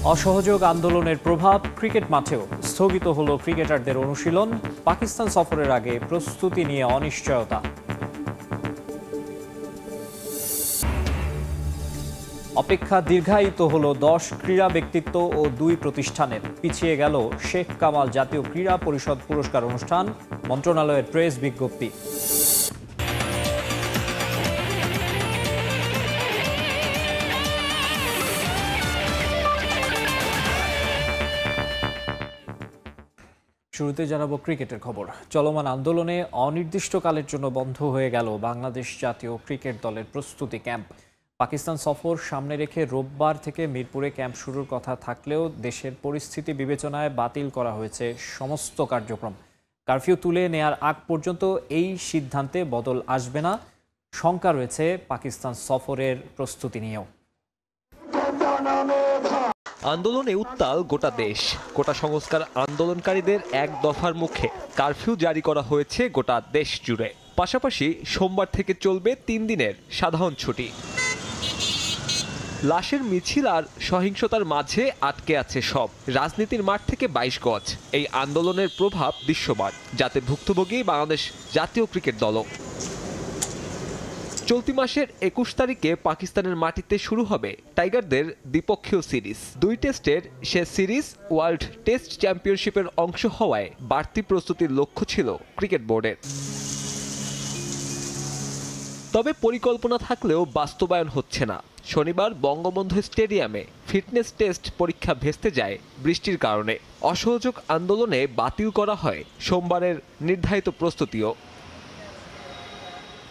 অসহযোগ আন্দোলনের প্রভাব ক্রিকেট মাঠেও স্থগিত হলো ক্রিকেটারদের অনুশীলন। পাকিস্তান সফরের আগে প্রস্তুতি নিয়ে অনিশ্চয়তা। অপেক্ষা দীর্ঘায়িত হলো 10 ক্রীড়া ব্যক্তিত্ব ও 2 প্রতিষ্ঠানের। পিছিয়ে গেল শেখ কামাল জাতীয় ক্রীড়া পরিষদ পুরস্কার অনুষ্ঠান, মন্ত্রণালয়ের প্রেস বিজ্ঞপ্তি। শুরুতে জানাবো ক্রিকেটের খবর। চলমান আন্দোলনে অনির্দিষ্টকালের জন্য বন্ধ হয়ে গেল বাংলাদেশ জাতীয় ক্রিকেট দলের প্রস্তুতি ক্যাম্প। পাকিস্তান সফর সামনে রেখে রোববার থেকে মিরপুরে ক্যাম্প শুরুর কথা থাকলেও দেশের পরিস্থিতি বিবেচনায় বাতিল করা হয়েছে সমস্ত কার্যক্রম। কারফিউ তুলে নেয়ার আগ পর্যন্ত এই সিদ্ধান্তে বদল আসবে না। শঙ্কা রয়েছে পাকিস্তান সফরের প্রস্তুতি নিয়েও। আন্দোলনে উত্তাল গোটা দেশ। কোটা সংস্কার আন্দোলনকারীদের এক দফার মুখে কারফিউ জারি করা হয়েছে গোটা দেশ জুড়ে। পাশাপাশি সোমবার থেকে চলবে 3 দিনের সাধারণ ছুটি। লাশের মিছিল আর সহিংসতার মাঝে আটকে আছে সব। রাজনীতির মাঠ থেকে 22 গজ। এই আন্দোলনের প্রভাব দৃশ্যমান, যাতে ভুক্তভোগী বাংলাদেশ জাতীয় ক্রিকেট দলও। চলতি মাসের 21 তারিখে পাকিস্তানের মাটিতে শুরু হবে টাইগারদের দ্বিপক্ষীয় সিরিজ। 2 টেস্টের সে সিরিজ ওয়ার্ল্ড টেস্ট চ্যাম্পিয়নশিপের অংশ হওয়ায় বাড়তি প্রস্তুতির লক্ষ্য ছিল ক্রিকেট বোর্ডের। তবে পরিকল্পনা থাকলেও বাস্তবায়ন হচ্ছে না। শনিবার বঙ্গবন্ধু স্টেডিয়ামে ফিটনেস টেস্ট পরীক্ষা ভেস্তে যায় বৃষ্টির কারণে। অসহযোগ আন্দোলনে বাতিল করা হয় সোমবারের নির্ধারিত প্রস্তুতিও।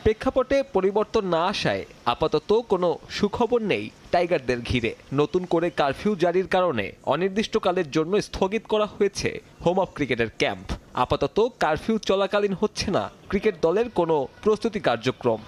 প্রেক্ষাপটে পরিবর্তন না আসায় আপাতত কোনো সুখবর নেই টাইগারদের ঘিরে। নতুন করে কারফিউ জারির কারণে অনির্দিষ্টকালের জন্য স্থগিত করা হয়েছে হোম অফ ক্রিকেটের ক্যাম্প। আপাতত কারফিউ চলাকালীন হচ্ছে না ক্রিকেট দলের কোনো প্রস্তুতি কার্যক্রম।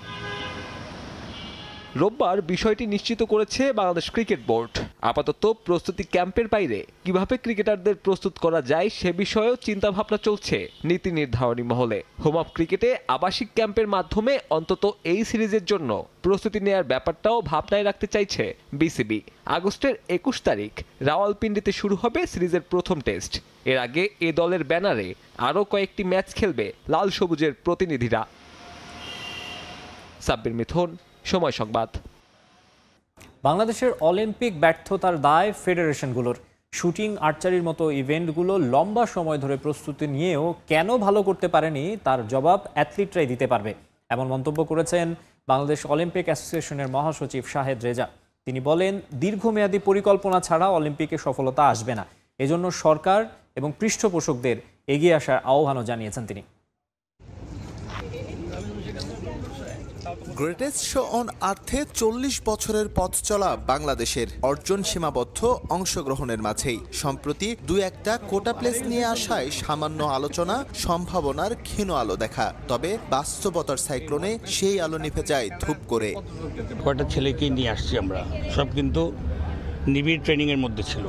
রোববার বিষয়টি নিশ্চিত করেছে বাংলাদেশ ক্রিকেট বোর্ড। আপাতত প্রস্তুতি ক্যাম্পের বাইরে কিভাবে ক্রিকেটারদের প্রস্তুত করা যায় সে বিষয়েও চিন্তাভাবনা চলছে নীতি নির্ধারণী মহলে। হোম অফ ক্রিকেটে আবাসিক ক্যাম্পের মাধ্যমে অন্তত এই সিরিজের জন্য প্রস্তুতি নেয়ার ব্যাপারটাও ভাবনায় রাখতে চাইছে বিসিবি। আগস্টের 21 তারিখ রাওয়ালপিন্ডিতে শুরু হবে সিরিজের প্রথম টেস্ট। এর আগে এ দলের ব্যানারে আরও কয়েকটি ম্যাচ খেলবে লাল সবুজের প্রতিনিধিরা। সাব্বির মিথুন, সময় সংবাদ। বাংলাদেশের অলিম্পিক ব্যর্থতার দায় ফেডারেশনগুলোর। শুটিং, আর্চারির মতো ইভেন্টগুলো লম্বা সময় ধরে প্রস্তুতি নিয়েও কেন ভালো করতে পারেনি তার জবাব অ্যাথলিটরাই দিতে পারবে, এমন মন্তব্য করেছেন বাংলাদেশ অলিম্পিক অ্যাসোসিয়েশনের মহাসচিব শাহেদ রেজা। তিনি বলেন, দীর্ঘমেয়াদী পরিকল্পনা ছাড়া অলিম্পিকে সফলতা আসবে না। এজন্য সরকার এবং পৃষ্ঠপোষকদের এগিয়ে আসার আহ্বানও জানিয়েছেন তিনি। গ্রেটেস্ট শো অন আর্থে 40 বছরের পথ চলা বাংলাদেশের অর্জন সীমাবদ্ধ অংশগ্রহণের মাঝেই। সম্প্রতি 2-1টা কোটা প্লেস নিয়ে আসায় সামান্য আলোচনা, সম্ভাবনার ক্ষীণ আলো দেখা। তবে বাস্তবতার সাইক্লোনে সেই আলো নিভে যায় ধূপ করে। কয়টা ছেলেকে নিয়ে আসছি আমরা, সব কিন্তু নিবিড় ট্রেনিংয়ের মধ্যে ছিল।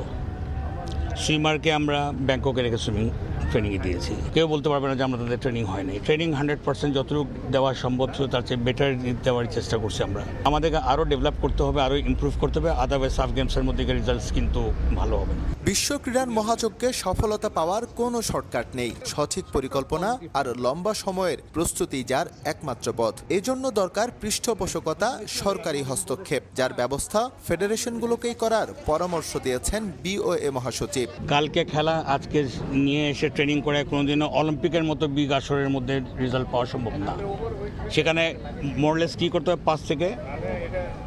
সুইমারকে আমরা ব্যাংককে রেখে সুইমিং ট্রেনিংয়ে দিয়েছি। কেউ বলতে পারবে না যে আমরা তাদের ট্রেনিং হয়নি। ট্রেনিং 100% যতটুকু দেওয়া সম্ভব ছিল তার চেয়ে বেটার দেওয়ার চেষ্টা করছি আমরা। আমাদেরকে আরও ডেভেলপ করতে হবে, আরও ইমপ্রুভ করতে হবে, আদারওয়াইজ সাফ গেমসের মধ্যে রেজাল্টস কিন্তু ভালো হবে না। বিশ্ব ক্রীড়ার মহাযজ্ঞে সফলতা পাওয়ার কোনো শর্টকাট নেই। সঠিক পরিকল্পনা আর লম্বা সময়ের প্রস্তুতি যার একমাত্র পথ। এজন্য দরকার পৃষ্ঠপোষকতা, সরকারি হস্তক্ষেপ, যার ব্যবস্থা ফেডারেশনগুলোকেই করার পরামর্শ দিয়েছেন বিওএ মহাসচিব। কালকে খেলা আজকে নিয়ে এসে ট্রেনিং করে কোনোদিনও অলিম্পিকের মতো বিগ আসরের মধ্যে রেজাল্ট পাওয়া সম্ভব না। সেখানে মোরলেস কী করতে হবে, 5 থেকে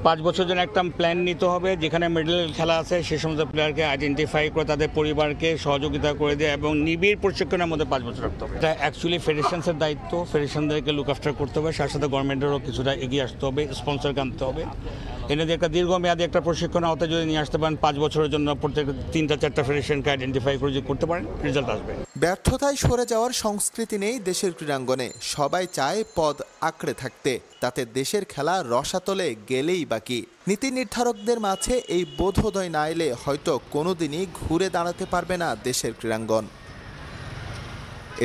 5 বছর জন্য একটা প্ল্যান নিতে হবে, যেখানে মেডেল খেলা আছে সে সমস্ত প্লেয়ারকে আইডেন্টিফাই করে তাদের পরিবারকে সহযোগিতা করে দেয় এবং নিবিড় প্রশিক্ষণের মধ্যে 5 বছর রাখতে হবে। এটা অ্যাকচুয়ালি ফেডারেশনসের দায়িত্ব। ফেডারেশনদেরকে লুক আফটার করতে হবে, সাথে সাথে গভর্নমেন্টেরও কিছুটা এগিয়ে আসতে হবে, স্পন্সরকে আনতে হবে। এনে যে একটা দীর্ঘমেয়াদী একটা প্রশিক্ষণ আওতায় যদি নিয়ে আসতে পারেন 5 বছরের জন্য, প্রত্যেক 3-4টা ফেডারেশনকে আইডেন্টিফাই করে যদি করতে পারেন, রেজাল্ট আসবে। ব্যর্থতায় সরে যাওয়ার সংস্কৃতি নেই দেশের ক্রীড়াঙ্গনে। সবাই চায় পদ আঁকড়ে থাকতে, তাতে দেশের খেলা রসাতলে গেলেই বাকি। নীতি নির্ধারকদের মাঝে এই বোধোদয় না এলে হয়তো কোনোদিনই ঘুরে দাঁড়াতে পারবে না দেশের ক্রীড়াঙ্গন।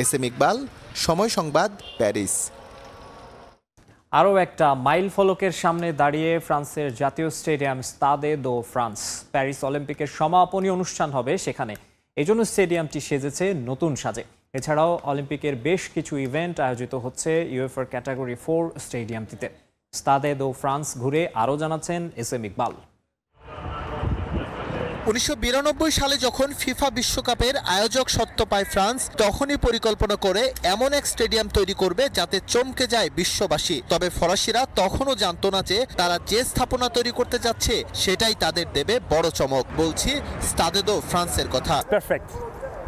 এস এম ইকবাল, সময় সংবাদ, প্যারিস। আরও একটা মাইল ফলকের সামনে দাঁড়িয়ে ফ্রান্সের জাতীয় স্টেডিয়াম স্তাদে দো ফ্রান্স। প্যারিস অলিম্পিকের সমাপনী অনুষ্ঠান হবে সেখানে। এজন্য স্টেডিয়ামটি সেজেছে নতুন সাজে। এছাড়াও অলিম্পিকের বেশ কিছু ইভেন্ট আয়োজিত হচ্ছে ইউএফার ক্যাটাগরি 4 স্টেডিয়ামটিতে। স্তাদে দো ফ্রান্স ঘুরে আরও জানাচ্ছেন এসএম ইকবাল। 1992 সালে যখন ফিফা বিশ্বকাপের আয়োজক সত্ত্ব পায় ফ্রান্স, তখনই পরিকল্পনা করে এমন এক স্টেডিয়াম তৈরি করবে যাতে চমকে যায় বিশ্ববাসী। তবে ফরাসিরা তখনও জানতো না যে তারা যে স্থাপনা তৈরি করতে যাচ্ছে সেটাই তাদের দেবে বড় চমক। বলছি স্তাদে দো ফ্রান্সের কথা। Perfect.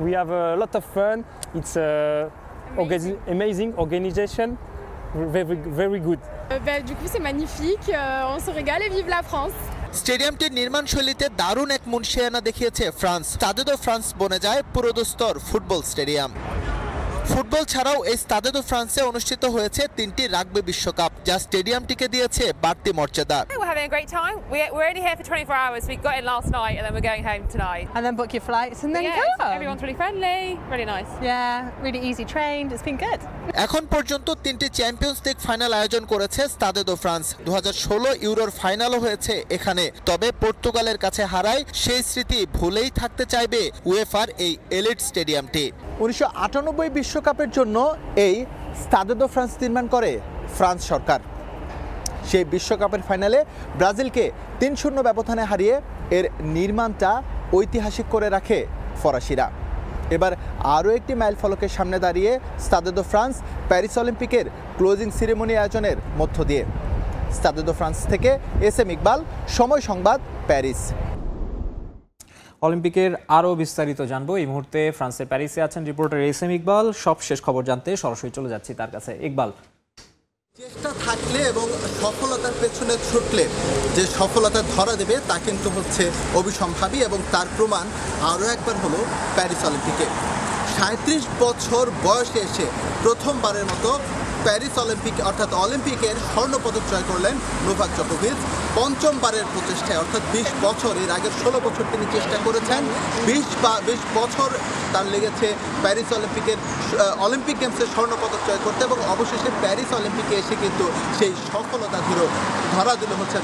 We have a lot of fun. It's amazing organization. Very good. Du coup, c'est magnifique. On se régale et vive la France. স্টেডিয়ামটির নির্মাণ শৈলীতে দারুণ এক মুনশিয়ানা দেখিয়েছে ফ্রান্স। স্তাদে দো ফ্রান্স বনে যায় পুরোদস্তর ফুটবল স্টেডিয়াম। ফুটবল ছাড়াও এই স্তাদে দো ফ্রান্সে অনুষ্ঠিত হয়েছে 3টি রাগবি বিশ্বকাপ, যা স্টেডিয়ামটিকে দিয়েছে বাড়তি মর্যাদা। We're having a great time. We're only here for 24 hours. We got in last night and then we're going home tonight. And then book your flights and then Yeah, go. everyone's really friendly, really nice. Yeah, really easy trained. It's been good. এখন পর্যন্ত 3টি champions league final আয়োজন করেছে স্তাদে দো France. 2016 ইউরোর ফাইনালও হয়েছে এখানে। তবে পর্তুগালের কাছে হারায় সেই স্মৃতি ভুলেই থাকতে চাইবে উয়েফার এই এলিট স্টেডিয়ামটি। 1998 বিশ্বকাপের জন্য এই স্তাদে দো ফ্রান্স নির্মাণ করে ফ্রান্স সরকার। সেই বিশ্বকাপের ফাইনালে ব্রাজিলকে 3-0 ব্যবধানে হারিয়ে এর নির্মাণটা ঐতিহাসিক করে রাখে ফরাসিরা। এবার আরও একটি মাইল ফলকের সামনে দাঁড়িয়ে স্তাদে দো ফ্রান্স প্যারিস অলিম্পিকের ক্লোজিং সেরেমনি আয়োজনের মধ্য দিয়ে। স্তাদে দো ফ্রান্স থেকে এসএম ইকবাল, সময় সংবাদ, প্যারিস। অলিম্পিকের আরও বিস্তারিত জানবো। এই মুহূর্তে ফ্রান্সের প্যারিসে আছেন রিপোর্টার এসএম ইকবাল। সব শেষ খবর জানতে সরাসরি চলে যাচ্ছি তার কাছে। ইকবাল, চেষ্টা থাকলে এবং সফলতার পেছনে ছুটলে যে সফলতা ধরা দেবে তা কিন্তু হচ্ছে অবিসম্ভাবী, এবং তার প্রমাণ আরও একবার হলো প্যারিস অলিম্পিকে। 37 বছর বয়সে এসে প্রথমবারের মতো প্যারিস অলিম্পিক অর্থাৎ অলিম্পিকের স্বর্ণপদক জয় করলেন নোভাক জোকোভিচ। পঞ্চমবারের প্রচেষ্টায় অর্থাৎ 20 বছর, এর আগের 16 বছর তিনি চেষ্টা করেছেন। 20 বছর তার লেগেছে প্যারিস অলিম্পিক গেমসের স্বর্ণপদক জয় করতে, এবং অবশেষে প্যারিস অলিম্পিকে এসে কিন্তু সেই সফলতা ধরা দিল হচ্ছে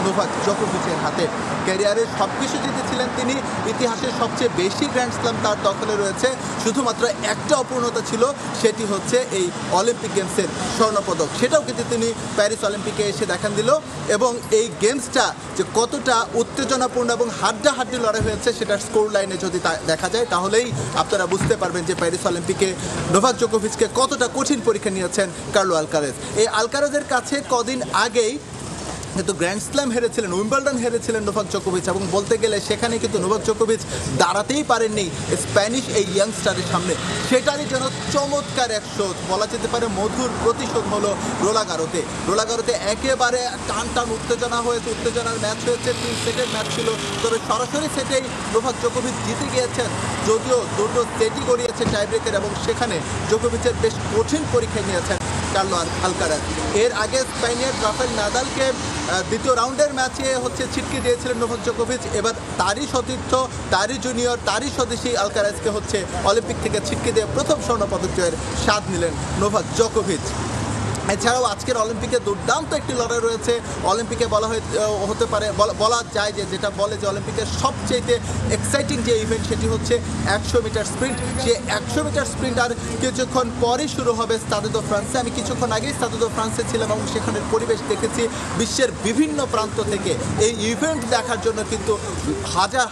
নোভাক জোকোভিচের হাতে। ক্যারিয়ারের সব কিছু জিতেছিলেন তিনি। ইতিহাসের সবচেয়ে বেশি গ্র্যান্ড স্ল্যাম তার দখলে রয়েছে। শুধুমাত্র একটা অপূর্ণতা ছিল, সেটি হচ্ছে এই অলিম্পিক গেমসের স্বর্ণপদক। সেটাও কিন্তু তিনি প্যারিস অলিম্পিকে এসে দেখান দিল, এবং এই গেমসটা যে কতটা উত্তেজনাপূর্ণ এবং হাড্ডাহাড্ডি লড়াই হয়েছে সেটার স্কোর লাইনে যদি দেখা যায় তাহলেই আপনারা বুঝতে পারবেন যে প্যারিস অলিম্পিকে নোভাক জোকোভিচকে কতটা কঠিন পরীক্ষা নিয়েছেন কার্লো আলকারেজ। এই আলকারেজের কাছে কদিন আগেই কিন্তু গ্র্যান্ড স্ল্যাম হেরেছিলেন, উইম্বলডন হেরেছিলেন নোভাক জোকোভিচ, এবং বলতে গেলে সেখানে কিন্তু নোভাক জোকোভিচ দাঁড়াতেই পারেননি স্প্যানিশ এই ইয়াংস্টারের সামনে। সেটারই যেন চমৎকার এক শোধ, বলা যেতে পারে মধুর প্রতিশোধ হলো রোলাগারোতে একেবারে টান উত্তেজনার ম্যাচ হয়েছে। 3 সেটের ম্যাচ ছিল, তবে সরাসরি সেটেই নোভাক জোকোভিচ জিতে গিয়েছেন, যদিও দুটো সেটই গড়িয়েছে টাইব্রেকার, এবং সেখানে জোকোভিচের বেশ কঠিন পরীক্ষা নিয়েছেন কার্লো আলকারাজ। এর আগে স্পেনের রাফেল নাদালকে দ্বিতীয় রাউন্ডের ম্যাচে ছিটকে দিয়েছিলেন নোভাক জোকোভিচ। এবার তারই সতীর্থ, তারই জুনিয়র, তারই স্বদেশী আলকারাজকে অলিম্পিক থেকে ছিটকে দিয়ে প্রথম স্বর্ণপদক জয়ের স্বাদ নিলেন নোভাক জোকোভিচ। এছাড়াও আজকের অলিম্পিকে দুর্দান্ত একটি লড়াই রয়েছে। অলিম্পিকে বলা যায় যে অলিম্পিকের সবচেয়ে এক্সাইটিং যে ইভেন্ট সেটি হচ্ছে 100 মিটার স্প্রিন্ট। সে 100 মিটার স্প্রিন্ট আর কিছুক্ষণ পরই শুরু হবে স্তাদে দো ফ্রান্সে। আমি কিছুক্ষণ আগেই স্তাদে দো ফ্রান্সে ছিলাম এবং সেখানের পরিবেশ দেখেছি। বিশ্বের বিভিন্ন প্রান্ত থেকে এই ইভেন্ট দেখার জন্য কিন্তু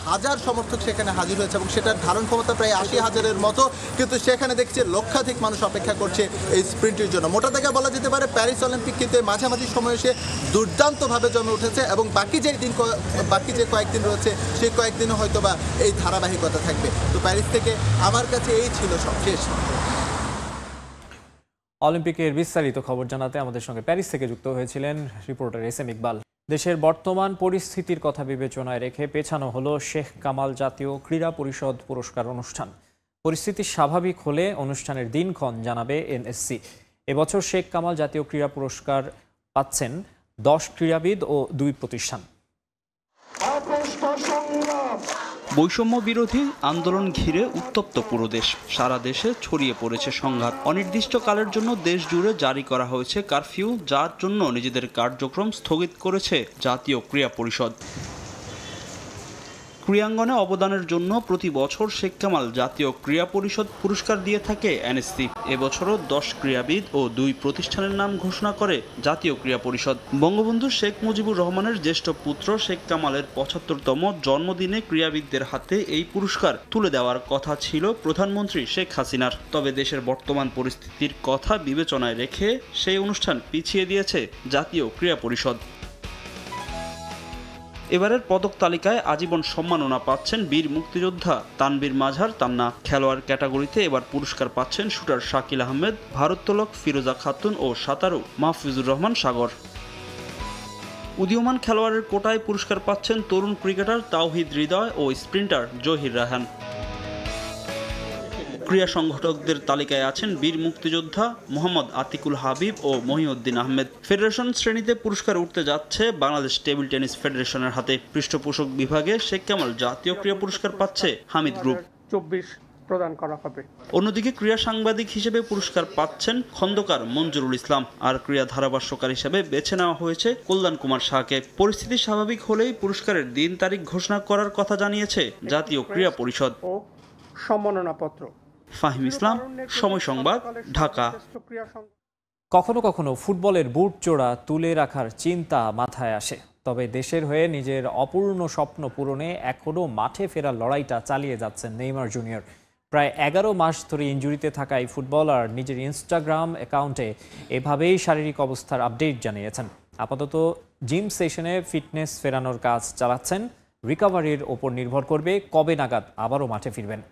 হাজার সমর্থক সেখানে হাজির হয়েছে, এবং সেটার ধারণ ক্ষমতা প্রায় 80,000-এর মতো। কিন্তু সেখানে দেখছি লক্ষাধিক মানুষ অপেক্ষা করছে এই স্প্রিন্টের জন্য। মোটা দাগে বলা যেতে পারে প্যারিস অলিম্পিক কিন্তু মাঝামাঝি সময়ে এসে দুর্দান্তভাবে জমে উঠেছে, এবং বাকি যে কয়েকদিন রয়েছে সেই কয়েকদিনও হয়তোবা এই ধারাবাহিকতা থাকবে। তো প্যারিস থেকে আমার কাছে এই ছিল সবশেষ। অলিম্পিকের বিস্তারিত খবর জানাতে আমাদের সঙ্গে প্যারিস থেকে যুক্ত হয়েছিলেন রিপোর্টার এসএম ইকবাল। দেশের বর্তমান পরিস্থিতির কথা বিবেচনায় রেখে পেছানো হলো শেখ কামাল জাতীয় ক্রীড়া পরিষদ পুরস্কার অনুষ্ঠান। পরিস্থিতি স্বাভাবিক হলে অনুষ্ঠানের দিনক্ষণ জানাবে এনএসসি। এবছর শেখ কামাল জাতীয় ক্রীড়া পুরস্কার পাচ্ছেন 10 ক্রীড়াবিদ ও 2 প্রতিষ্ঠান। বৈষম্য বিরোধী আন্দোলন ঘিরে উত্তপ্ত পুরো দেশ। সারা দেশে ছড়িয়ে পড়েছে সংঘাত। অনির্দিষ্টকালের জন্য দেশ জুড়ে জারি করা হয়েছে কারফিউ, যার জন্য নিজেদের কার্যক্রম স্থগিত করেছে জাতীয় ক্রীড়া পরিষদ। ক্রীড়াঙ্গনে অবদানের জন্য প্রতি বছর শেখ কামাল জাতীয় ক্রীড়া পরিষদ পুরস্কার দিয়ে থাকে এনএসসি। এবছরও 10 ক্রীড়াবিদ ও 2 প্রতিষ্ঠানের নাম ঘোষণা করে জাতীয় ক্রীড়া পরিষদ। বঙ্গবন্ধু শেখ মুজিবুর রহমানের জ্যেষ্ঠ পুত্র শেখ কামালের 75তম জন্মদিনে ক্রীড়াবিদদের হাতে এই পুরস্কার তুলে দেওয়ার কথা ছিল প্রধানমন্ত্রী শেখ হাসিনার। তবে দেশের বর্তমান পরিস্থিতির কথা বিবেচনায় রেখে সেই অনুষ্ঠান পিছিয়ে দিয়েছে জাতীয় ক্রীড়া পরিষদ। এবারের পদক তালিকায় আজীবন সম্মাননা পাচ্ছেন বীর মুক্তিযোদ্ধা তানভীর মাঝার তান্না। খেলোয়াড় ক্যাটাগরিতে এবার পুরস্কার পাচ্ছেন শুটার শাকিল আহমেদ, ভারোত্তোলক ফিরোজা খাতুন ও সাঁতারু মাহফুজুর রহমান সাগর। উদীয়মান খেলোয়াড়ের কোটায় পুরস্কার পাচ্ছেন তরুণ ক্রিকেটার তাওহিদ হৃদয় ও স্প্রিন্টার জহির রায়হান। ক্রীড়া সংগঠকদের তালিকায় আছেন বীর মুক্তিযোদ্ধা মোহাম্মদ আতিকুল হাবিব ও মহিউদ্দিন আহমেদ। ফেডারেশন শ্রেণীতে পুরস্কার উঠতে যাচ্ছে বাংলাদেশ টেবিল টেনিস ফেডারেশনের হাতে। পৃষ্ঠপোষক বিভাগে শেখ কামাল জাতীয় ক্রীড়া পুরস্কার পাচ্ছে হামিদ গ্রুপ। 24 প্রদান করা হবে। অন্যদিকে ক্রীড়া সাংবাদিক হিসেবে পুরস্কার পাচ্ছেন খন্দকার মঞ্জুরুল ইসলাম, আর ক্রীড়া ধারাভাষ্যকার হিসেবে বেছে নেওয়া হয়েছে কল্যাণ কুমার শাহকে। পরিস্থিতি স্বাভাবিক হলেই পুরস্কারের দিন তারিখ ঘোষণা করার কথা জানিয়েছে জাতীয় ক্রীড়া পরিষদ। সম্মাননাপত্র। ফাহিম ইসলাম, সময় সংবাদ, ঢাকা। কখনো কখনো ফুটবলের বুট জোড়া তুলে রাখার চিন্তা মাথায় আসে, তবে দেশের হয়ে নিজের অপূর্ণ স্বপ্ন পূরণে এখনও মাঠে ফেরার লড়াইটা চালিয়ে যাচ্ছেন নেইমার জুনিয়র। প্রায় 11 মাস ধরে ইনজুরিতে থাকা এই ফুটবলার নিজের ইনস্টাগ্রাম অ্যাকাউন্টে এভাবেই শারীরিক অবস্থার আপডেট জানিয়েছেন। আপাতত জিম সেশনে ফিটনেস ফেরানোর কাজ চালাচ্ছেন। রিকভারির ওপর নির্ভর করবে কবে নাগাদ আবারও মাঠে ফিরবেন।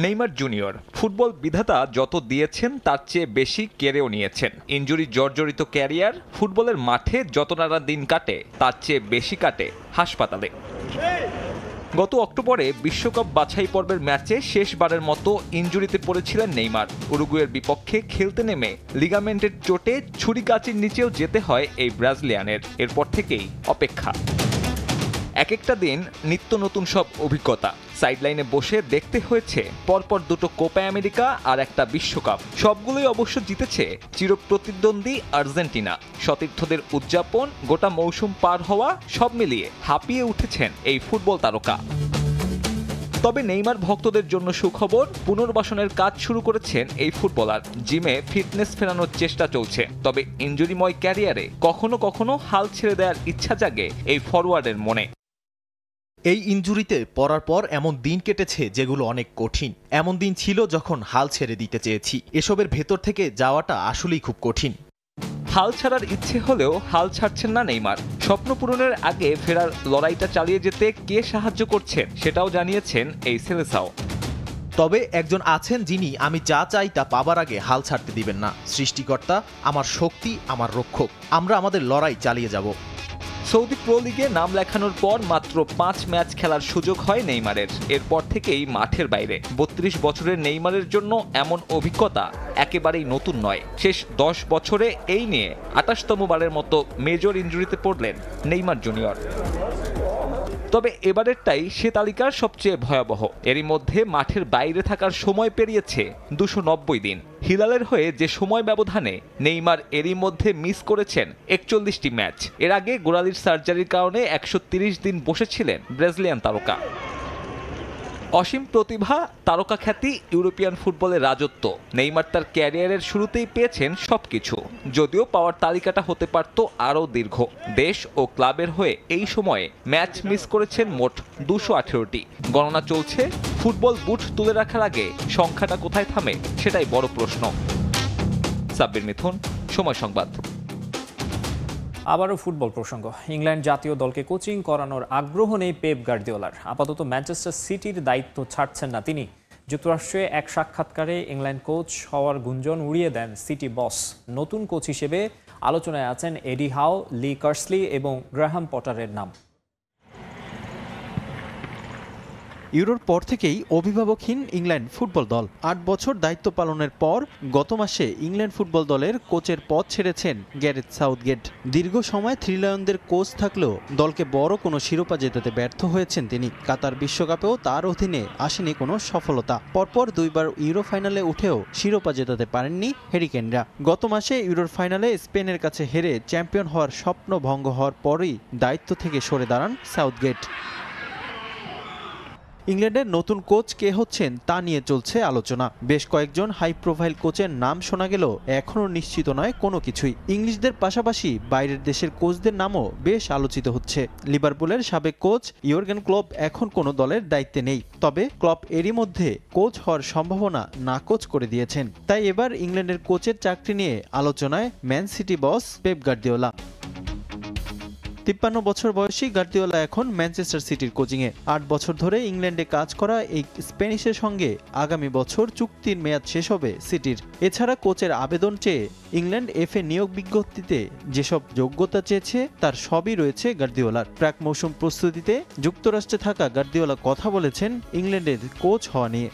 নেইমার জুনিয়র ফুটবল বিধাতা যত দিয়েছেন তার চেয়ে বেশি কেড়েও নিয়েছেন। ইনজুরি জর্জরিত ক্যারিয়ার ফুটবলের মাঠে যত নানা দিন কাটে তার চেয়ে বেশি কাটে হাসপাতালে। গত অক্টোবরে বিশ্বকাপ বাছাই পর্বের ম্যাচে শেষবারের মতো ইনজুরিতে পড়েছিলেন নেইমার। উরুগুয়ের বিপক্ষে খেলতে নেমে লিগামেন্টের চোটে ছুরিকাচির নিচেও যেতে হয় এই ব্রাজিলিয়ানের। এরপর থেকেই অপেক্ষা। এক একটা দিন নিত্য নতুন সব অভিজ্ঞতা। সাইডলাইনে বসে দেখতে হয়েছে পরপর 2টো কোপা আমেরিকা আর একটা বিশ্বকাপ। সবগুলোই অবশ্য জিতেছে চিরপ্রতিদ্বন্দ্বী আর্জেন্টিনা। সতীর্থদের উদযাপন, গোটা মৌসুম পার হওয়া, সব মিলিয়ে হাঁপিয়ে উঠেছেন এই ফুটবল তারকা। তবে নেইমার ভক্তদের জন্য সুখবর, পুনর্বাসনের কাজ শুরু করেছেন এই ফুটবলার। জিমে ফিটনেস ফেরানোর চেষ্টা চলছে। তবে ইনজুরিময় ক্যারিয়ারে কখনো কখনো হাল ছেড়ে দেওয়ার ইচ্ছা জাগে এই ফরওয়ার্ডের মনে। এই ইনজুরিতে পড়ার পর এমন দিন কেটেছে যেগুলো অনেক কঠিন। এমন দিন ছিল যখন হাল ছেড়ে দিতে চেয়েছি। এসবের ভেতর থেকে যাওয়াটা আসলেই খুব কঠিন। হাল ছাড়ার ইচ্ছে হলেও হাল ছাড়ছেন না নেইমার। স্বপ্ন পূরণের আগে ফেরার লড়াইটা চালিয়ে যেতে কে সাহায্য করছেন সেটাও জানিয়েছেন এই সেলেসাও। তবে একজন আছেন যিনি আমি যা চাই তা পাবার আগে হাল ছাড়তে দিবেন না। সৃষ্টিকর্তা আমার শক্তি, আমার রক্ষক। আমরা আমাদের লড়াই চালিয়ে যাব। সৌদি প্রো লিগে নাম লেখানোর পর মাত্র 5 ম্যাচ খেলার সুযোগ হয় নেইমারের। এরপর থেকেই মাঠের বাইরে। 32 বছরের নেইমারের জন্য এমন অভিজ্ঞতা একেবারেই নতুন নয়। শেষ 10 বছরে এই নিয়ে 28তম বারের মতো মেজর ইনজুরিতে পড়লেন নেইমার জুনিয়র। তবে এবারেরটাই সে তালিকার সবচেয়ে ভয়াবহ। এরই মধ্যে মাঠের বাইরে থাকার সময় পেরিয়েছে 290 দিন। হিলালের হয়ে যে সময় ব্যবধানে নেইমার এরই মধ্যে মিস করেছেন 41টি ম্যাচ। এর আগে গোড়ালির সার্জারির কারণে 130 দিন বসেছিলেন ব্রাজিলিয়ান তারকা। অসীম প্রতিভা, তারকা খ্যাতি, ইউরোপিয়ান ফুটবলের রাজত্ব। নেইমার তার ক্যারিয়ারের শুরুতেই পেয়েছেন সবকিছু। যদিও পাওয়ার তালিকাটা হতে পারত আরও দীর্ঘ। দেশ ও ক্লাবের হয়ে এই সময়ে ম্যাচ মিস করেছেন মোট 218টি। গণনা চলছে। ফুটবল বুট তুলে রাখার আগে সংখ্যাটা কোথায় থামে সেটাই বড় প্রশ্ন। সাব্বির মিথুন, সময় সংবাদ। আবারও ফুটবল প্রসঙ্গ। ইংল্যান্ড জাতীয় দলকে কোচিং করানোর আগ্রহ নেই পেপ গার্দিওলার। আপাতত ম্যানচেস্টার সিটির দায়িত্ব ছাড়ছেন না তিনি। যুক্তরাষ্ট্রে এক সাক্ষাৎকারে ইংল্যান্ড কোচ হওয়ার গুঞ্জন উড়িয়ে দেন সিটি বস। নতুন কোচ হিসেবে আলোচনায় আছেন এডি হাউ, লি কার্সলি এবং গ্রাহাম পটারের নাম। ইউরোর পর থেকেই অভিভাবকহীন ইংল্যান্ড ফুটবল দল ৮ বছর দায়িত্ব পালনের পর গত মাসে ইংল্যান্ড ফুটবল দলের কোচের পদ ছেড়েছেন গ্যারেথ সাউথগেট। দীর্ঘ সময় থ্রি লায়নদের কোচ থাকলেও দলকে বড় কোনো শিরোপা জেতাতে ব্যর্থ হয়েছেন তিনি। কাতার বিশ্বকাপেও তার অধীনে আসেনি কোনো সফলতা। পরপর দুইবার ইউরো ফাইনালে উঠেও শিরোপা জেতাতে পারেননি হ্যারিকেনরা। গত মাসে ইউরোর ফাইনালে স্পেনের কাছে হেরে চ্যাম্পিয়ন হওয়ার স্বপ্ন ভঙ্গ হওয়ার পরই দায়িত্ব থেকে সরে দাঁড়ান সাউথগেট। ইংল্যান্ডের নতুন কোচ কে হচ্ছেন তা নিয়ে চলছে আলোচনা। বেশ কয়েকজন হাই প্রোফাইল কোচের নাম শোনা গেলেও এখনও নিশ্চিত নয় কোনো কিছুই। ইংলিশদের পাশাপাশি বাইরের দেশের কোচদের নামও বেশ আলোচিত হচ্ছে। লিভারপুলের সাবেক কোচ ইয়র্গেন ক্লপ এখন কোনো দলের দায়িত্বে নেই, তবে ক্লপ এরই মধ্যে কোচ হওয়ার সম্ভাবনা নাকচ করে দিয়েছেন। তাই এবার ইংল্যান্ডের কোচের চাকরি নিয়ে আলোচনায় ম্যান সিটি বস পেপ গার্দিওলা। 53 বছর বয়সী গার্দিওলা এখন ম্যানচেস্টার সিটির কোচিংয়ে। 8 বছর ধরে ইংল্যান্ডে কাজ করা এই স্প্যানিশের সঙ্গে আগামী বছর চুক্তির মেয়াদ শেষ হবে সিটির। এছাড়া কোচের আবেদন চেয়ে ইংল্যান্ড এফএ নিয়োগ বিজ্ঞপ্তিতে যেসব যোগ্যতা চেয়েছে তার সবই রয়েছে গার্দিওলার। প্রাক মৌসুম প্রস্তুতিতে যুক্তরাষ্ট্রে থাকা গার্দিওলা কথা বলেছেন ইংল্যান্ডের কোচ হওয়া নিয়ে।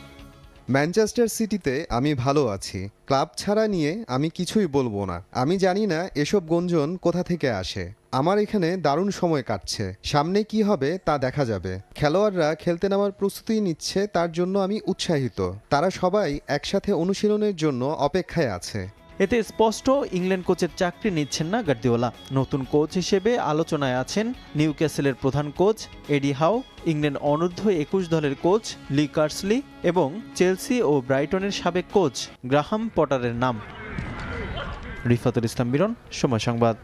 ম্যানচেস্টার সিটিতে আমি ভালো আছি, ক্লাব ছাড়া নিয়ে আমি কিছুই বলবো না। আমি জানি না এসব গুঞ্জন কোথা থেকে আসে। আমার এখানে দারুণ সময় কাটছে, সামনে কি হবে তা দেখা যাবে। খেলোয়াড়রা খেলতে নামার প্রস্তুতি নিচ্ছে, তার জন্য আমি উৎসাহিত। তারা সবাই একসাথে অনুশীলনের জন্য অপেক্ষায় আছে। এতে স্পষ্ট ইংল্যান্ড কোচের চাকরি নিচ্ছেন না গার্দিওলা। নতুন কোচ হিসেবে আলোচনায় আছেন নিউক্যাসলের প্রধান কোচ এডি হাউ, ইংল্যান্ড অনূর্ধ্ব 21 দলের কোচ লি কার্সলি এবং চেলসি ও ব্রাইটনের সাবেক কোচ গ্রাহাম পটারের নাম। রিফাতুল ইসলাম বিরন, সময় সংবাদ।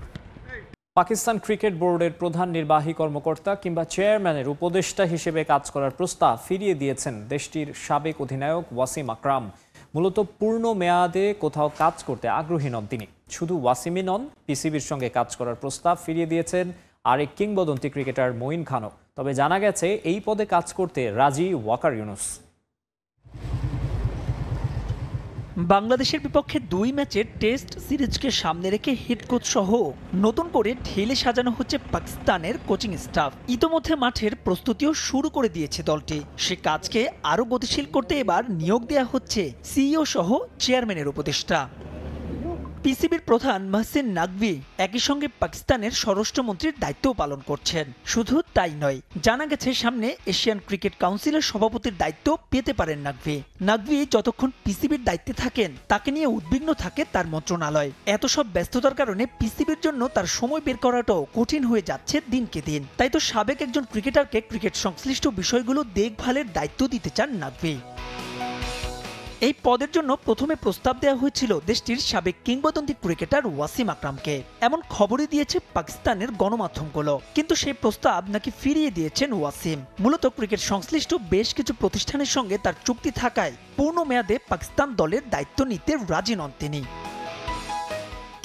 পাকিস্তান ক্রিকেট বোর্ডের প্রধান নির্বাহী কর্মকর্তা কিংবা চেয়ারম্যানের উপদেষ্টা হিসেবে কাজ করার প্রস্তাব ফিরিয়ে দিয়েছেন দেশটির সাবেক অধিনায়ক ওয়াসিম আকরাম। মূলত পূর্ণ মেয়াদে কোথাও কাজ করতে আগ্রহী নন তিনি। শুধু ওয়াসিমই নন, পিসিবির সঙ্গে কাজ করার প্রস্তাব ফিরিয়ে দিয়েছেন আরেক কিংবদন্তি ক্রিকেটার মঈন খানও। তবে জানা গেছে এই পদে কাজ করতে রাজি ওয়াকার ইউনুস। বাংলাদেশের বিপক্ষে 2 ম্যাচের টেস্ট সিরিজকে সামনে রেখে হেড কোচ সহ নতুন করে ঢেলে সাজানো হচ্ছে পাকিস্তানের কোচিং স্টাফ। ইতোমধ্যে মাঠের প্রস্তুতিও শুরু করে দিয়েছে দলটি। সে কাজকে আরও গতিশীল করতে এবার নিয়োগ দেওয়া হচ্ছে সিইও সহ চেয়ারম্যানের উপদেষ্টা। পিসিবির প্রধান মাহসিন নাকভি একই সঙ্গে পাকিস্তানের স্বরাষ্ট্রমন্ত্রীর দায়িত্বও পালন করছেন। শুধু তাই নয়, জানা গেছে সামনে এশিয়ান ক্রিকেট কাউন্সিলের সভাপতির দায়িত্ব পেতে পারেন নাকভি। নাকভি যতক্ষণ পিসিবির দায়িত্বে থাকেন তাকে নিয়ে উদ্বিগ্ন থাকে তার মন্ত্রণালয়। এত সব ব্যস্ততার কারণে পিসিবির জন্য তার সময় বের করাটাও কঠিন হয়ে যাচ্ছে দিনকে দিন। তাই তো সাবেক একজন ক্রিকেটারকে ক্রিকেট সংশ্লিষ্ট বিষয়গুলো দেখভালের দায়িত্ব দিতে চান নাকভি। এই পদের জন্য প্রথমে প্রস্তাব দেওয়া হয়েছিল দেশটির সাবেক কিংবদন্তি ক্রিকেটার ওয়াসিম আকরামকে। এমন খবরই দিয়েছে পাকিস্তানের গণমাধ্যমগুলো। কিন্তু সেই প্রস্তাব নাকি ফিরিয়ে দিয়েছেন ওয়াসিম। মূলত ক্রিকেট সংশ্লিষ্ট বেশ কিছু প্রতিষ্ঠানের সঙ্গে তার চুক্তি থাকায় পূর্ণ মেয়াদে পাকিস্তান দলের দায়িত্ব নিতে রাজি নন তিনি।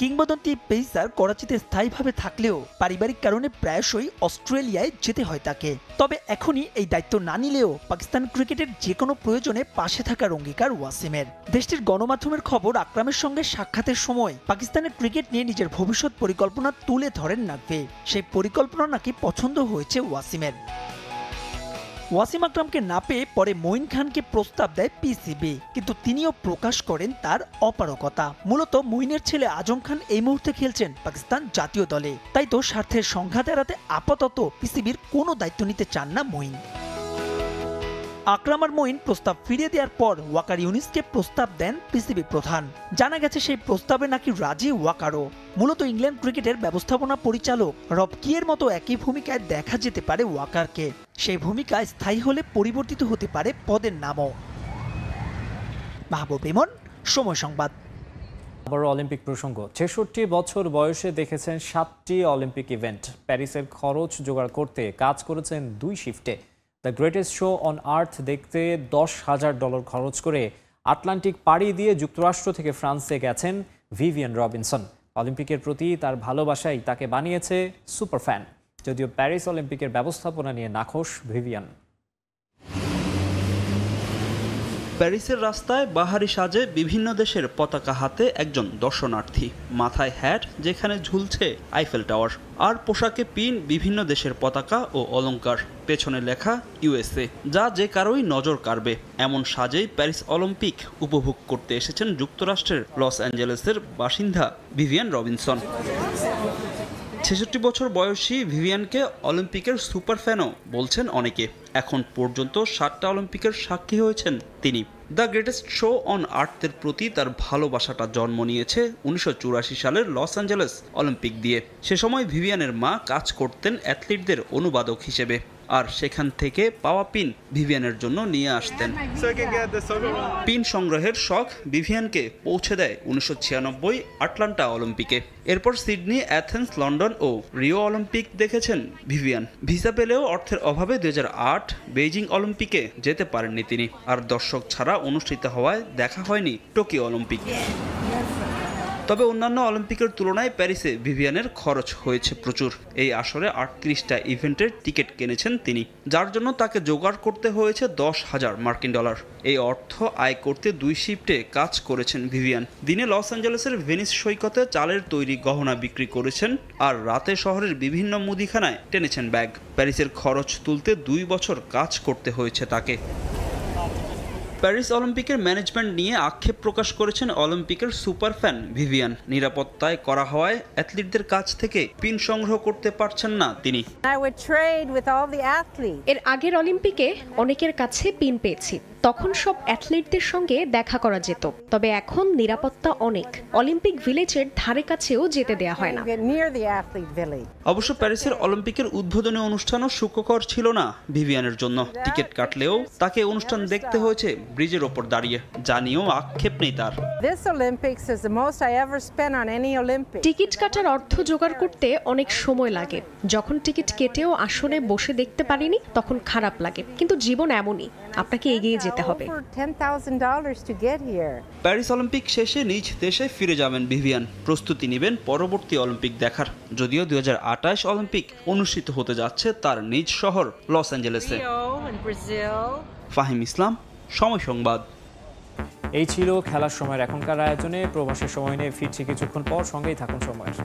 কিংবদন্তি পেসার করাচিতে স্থায়ীভাবে থাকলেও পারিবারিক কারণে প্রায়শই অস্ট্রেলিয়ায় যেতে হয় তাকে। তবে এখনই এই দায়িত্ব না নিলেও পাকিস্তান ক্রিকেটের যে কোনো প্রয়োজনে পাশে থাকার অঙ্গীকার ওয়াসিমের। দেশটির গণমাধ্যমের খবর, আকরামের সঙ্গে সাক্ষাতের সময় পাকিস্তানের ক্রিকেট নিয়ে নিজের ভবিষ্যৎ পরিকল্পনা তুলে ধরেন নাকভি। সেই পরিকল্পনা নাকি পছন্দ হয়েছে ওয়াসিমের। ওয়াসিম আকরামকে না পেয়ে পরে মঈন খানকে প্রস্তাব দেয় পিসিবি, কিন্তু তিনিও প্রকাশ করেন তার অপারগতা। মূলত মঈনের ছেলে আজম খান এই মুহূর্তে খেলছেন পাকিস্তান জাতীয় দলে। তাই তো স্বার্থের সংঘাত এড়াতে আপাতত পিসিবির কোনো দায়িত্ব নিতে চান না মঈন। আকরাম আর মঈন প্রস্তাব ফিরিয়ে দেওয়ার পর ওয়াকার ইউনিসকে প্রস্তাব দেন পিসিবি প্রধান। জানা গেছে সেই প্রস্তাবে নাকি রাজি ওয়াকারও। মূলত ইংল্যান্ড ক্রিকেটের ব্যবস্থাপনা পরিচালক রব কিয়ের মতো একই ভূমিকায় দেখা যেতে পারে ওয়াকারকে। সেই ভূমিকা স্থায়ী হলে পরিবর্তিত হতে পারে পদের নামও। মাহবুব ইমন, সময় সংবাদ। আবার অলিম্পিক প্রসঙ্গ। 66 বছর বয়সে দেখেছেন 7টি অলিম্পিক ইভেন্ট। প্যারিসের খরচ জোগাড় করতে কাজ করেছেন 2 শিফটে। The greatest show on earth দেখতে $10,000 খরচ করে আটলান্টিক পাড়ি দিয়ে যুক্তরাষ্ট্র থেকে ফ্রান্সে গেছেন ভিভিয়ান রবিনসন। অলিম্পিকের প্রতি তার ভালোবাসাই তাকে বানিয়েছে সুপার ফ্যান। যদিও প্যারিস অলিম্পিকের ব্যবস্থাপনা নিয়ে নাখোশ ভিভিয়ান। প্যারিসের রাস্তায় বাহারি সাজে বিভিন্ন দেশের পতাকা হাতে একজন দর্শনার্থী, মাথায় হ্যাট যেখানে ঝুলছে আইফেল টাওয়ার, আর পোশাকে পিন বিভিন্ন দেশের পতাকা ও অলংকার, পেছনে লেখা ইউএসএ, যা যে কারোই নজর কাড়বে। এমন সাজেই প্যারিস অলিম্পিক উপভোগ করতে এসেছেন যুক্তরাষ্ট্রের লস অ্যাঞ্জেলেসের বাসিন্দা ভিভিয়ান রবিনসন। ৬৬ বছর বয়সী ভিভিয়ানকে অলিম্পিকের সুপার ফ্যানও বলছেন অনেকে। এখন পর্যন্ত ৭টা অলিম্পিকের সাক্ষী হয়েছেন তিনি। দ্য গ্রেটেস্ট শো অন আর্থের প্রতি তার ভালোবাসাটা জন্ম নিয়েছে ১৯৮৪ সালের লস অ্যাঞ্জেলেস অলিম্পিক দিয়ে। সে সময় ভিভিয়ানের মা কাজ করতেন অ্যাথলিটদের অনুবাদক হিসেবে, আর সেখান থেকে পাওয়া পিন ভিভিয়ানের জন্য নিয়ে আসতেন। পিন সংগ্রহের শখ ভিভিয়ানকে পৌঁছে দেয় ১৯৯৬ আটলান্টা অলিম্পিকে। এরপর সিডনি, অ্যাথেন্স, লন্ডন ও রিও অলিম্পিক দেখেছেন ভিভিয়ান। ভিসা পেলেও অর্থের অভাবে ২০০৮ বেইজিং অলিম্পিকে যেতে পারেননি তিনি, আর দর্শক ছাড়া অনুষ্ঠিত হওয়ায় দেখা হয়নি টোকিও অলিম্পিক। তবে অন্যান্য অলিম্পিকের তুলনায় প্যারিসে ভিভিয়ানের খরচ হয়েছে প্রচুর। এই আসরে ৩৮টা ইভেন্টের টিকিট কিনেছেন তিনি, যার জন্য তাকে জোগাড় করতে হয়েছে $১০,০০০। এই অর্থ আয় করতে ২ শিফটে কাজ করেছেন ভিভিয়ান। দিনে লস অ্যাঞ্জেলেসের ভেনিস সৈকতে চালের তৈরি গহনা বিক্রি করেছেন, আর রাতে শহরের বিভিন্ন মুদিখানায় টেনেছেন ব্যাগ। প্যারিসের খরচ তুলতে ২ বছর কাজ করতে হয়েছে তাকে। প্যারিস অলিম্পিকের ম্যানেজমেন্ট নিয়ে আক্ষেপ প্রকাশ করেছেন অলিম্পিকের সুপার ফ্যান ভিভিয়ান। নিরাপত্তায় করা হওয়ায় অ্যাথলিটদের কাছ থেকে পিন সংগ্রহ করতে পারছেন না তিনি। এর আগের অলিম্পিকে অনেকের কাছে পিন পেয়েছি, তখন সব অ্যাথলিটদের সঙ্গে দেখা করা যেত। তবে এখন নিরাপত্তা অনেক, অলিম্পিক ভিলেজের ধারে কাছেও যেতে দেয়া হয় না। অবশ্য প্যারিসের অলিম্পিকের উদ্বোধনী অনুষ্ঠানও সুখকর ছিল না ভিভিয়ানের জন্য। টিকিট কাটলেও তাকে অনুষ্ঠান দেখতে হয়েছে ব্রিজের ওপর দাঁড়িয়ে, যা নিয়েও আক্ষেপ নেই তার। টিকিট কাটার অর্থ জোগাড় করতে অনেক সময় লাগে। যখন টিকিট কেটেও আসনে বসে দেখতে পারিনি তখন খারাপ লাগে, কিন্তু জীবন এমনই, আপনাকে এগিয়ে যেতে হবে। প্যারিস অলিম্পিক শেষে নিজ দেশে ফিরে যাবেন ভিভিয়ান। প্রস্তুতি নেবেন পরবর্তী অলিম্পিক দেখার, যদিও ২০২৮ অলিম্পিক অনুষ্ঠিত হতে যাচ্ছে তার নিজ শহর লস অ্যাঞ্জেলেসে। ফাহিম ইসলাম, সময় সংবাদ। এই ছিল খেলার সময়ের এখনকার আয়োজনে। প্রবাসের সময় নিয়ে ফিরছি কিছুক্ষণ পর, সঙ্গেই থাকুন সময়ের।